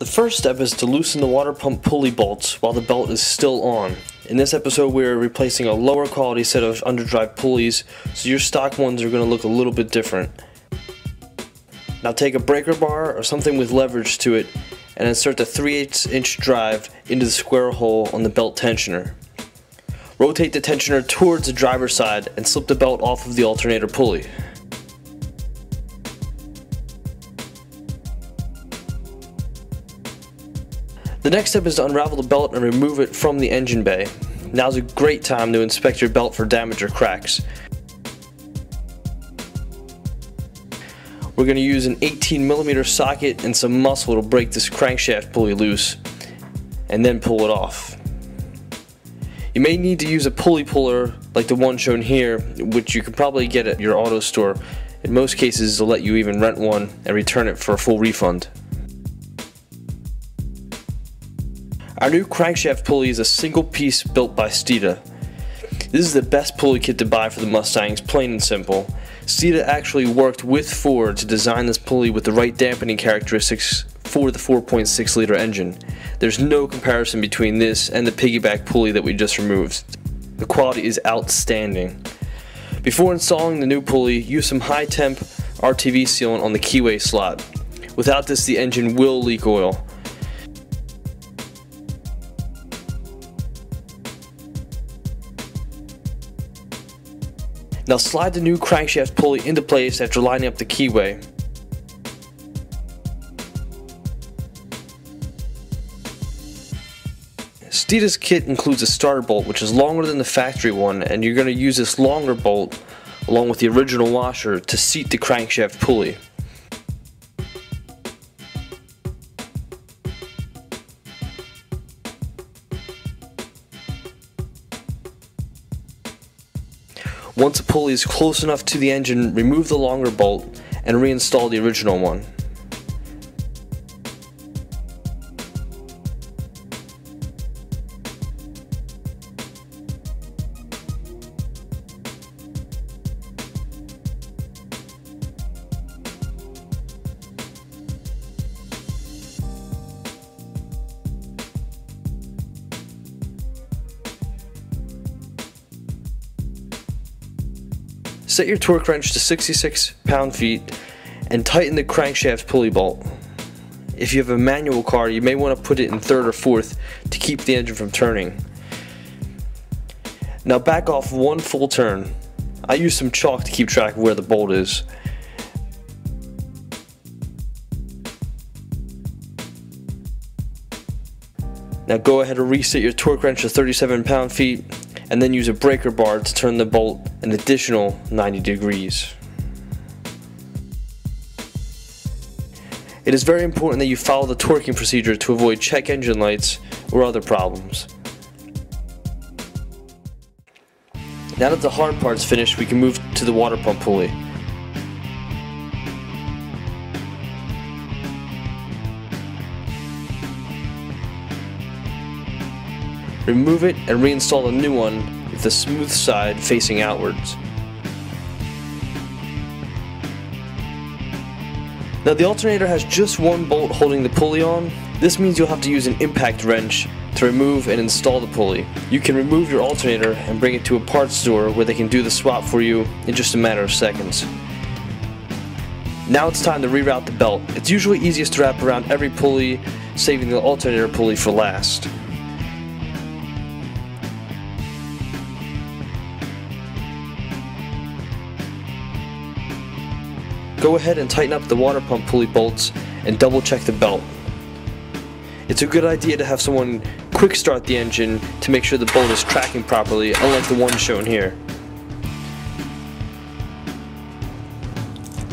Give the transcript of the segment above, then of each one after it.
first step is to loosen the water pump pulley bolts while the belt is still on. In this episode we are replacing a lower quality set of underdrive pulleys, so your stock ones are going to look a little bit different. Now take a breaker bar or something with leverage to it and insert the 3/8 inch drive into the square hole on the belt tensioner. Rotate the tensioner towards the driver's side and slip the belt off of the alternator pulley. The next step is to unravel the belt and remove it from the engine bay. Now's a great time to inspect your belt for damage or cracks. We're going to use an 18mm socket and some muscle to break this crankshaft pulley loose, and then pull it off. You may need to use a pulley puller like the one shown here, which you can probably get at your auto store. In most cases they'll let you even rent one and return it for a full refund. Our new crankshaft pulley is a single piece built by STEEDA. This is the best pulley kit to buy for the Mustangs, plain and simple. STEEDA actually worked with Ford to design this pulley with the right dampening characteristics for the 4.6 liter engine. There's no comparison between this and the piggyback pulley that we just removed. The quality is outstanding. Before installing the new pulley, use some high temp RTV sealant on the keyway slot. Without this, the engine will leak oil. Now slide the new crankshaft pulley into place after lining up the keyway. STEEDA's kit includes a starter bolt which is longer than the factory one, and you're going to use this longer bolt along with the original washer to seat the crankshaft pulley. Once the pulley is close enough to the engine, remove the longer bolt and reinstall the original one. Set your torque wrench to 66 pound-feet and tighten the crankshaft pulley bolt. If you have a manual car, you may want to put it in third or fourth to keep the engine from turning. Now back off one full turn. I use some chalk to keep track of where the bolt is. Now go ahead and reset your torque wrench to 37 pound-feet and then use a breaker bar to turn the bolt an additional 90 degrees. It is very important that you follow the torquing procedure to avoid check engine lights or other problems. Now that the hard part's finished, we can move to the water pump pulley. Remove it and reinstall a new one with the smooth side facing outwards. Now the alternator has just one bolt holding the pulley on. This means you'll have to use an impact wrench to remove and install the pulley. You can remove your alternator and bring it to a parts store where they can do the swap for you in just a matter of seconds. Now it's time to reroute the belt. It's usually easiest to wrap around every pulley, saving the alternator pulley for last. Go ahead and tighten up the water pump pulley bolts and double check the belt. It's a good idea to have someone quick start the engine to make sure the bolt is tracking properly, unlike the one shown here.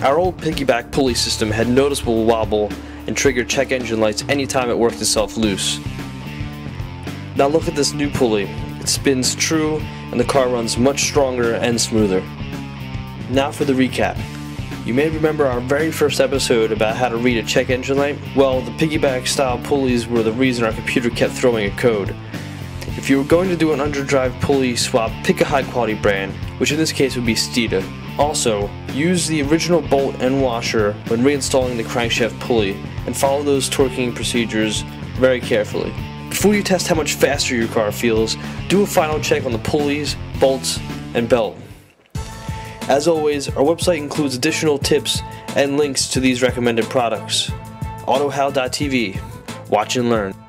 Our old piggyback pulley system had noticeable wobble and triggered check engine lights anytime it worked itself loose. Now look at this new pulley. It spins true and the car runs much stronger and smoother. Now for the recap. You may remember our very first episode about how to read a check engine light. Well, the piggyback style pulleys were the reason our computer kept throwing a code. If you were going to do an underdrive pulley swap, pick a high quality brand, which in this case would be STEEDA. Also, use the original bolt and washer when reinstalling the crankshaft pulley, and follow those torquing procedures very carefully. Before you test how much faster your car feels, do a final check on the pulleys, bolts, and belt. As always, our website includes additional tips and links to these recommended products. AutoHow.tv. Watch and learn.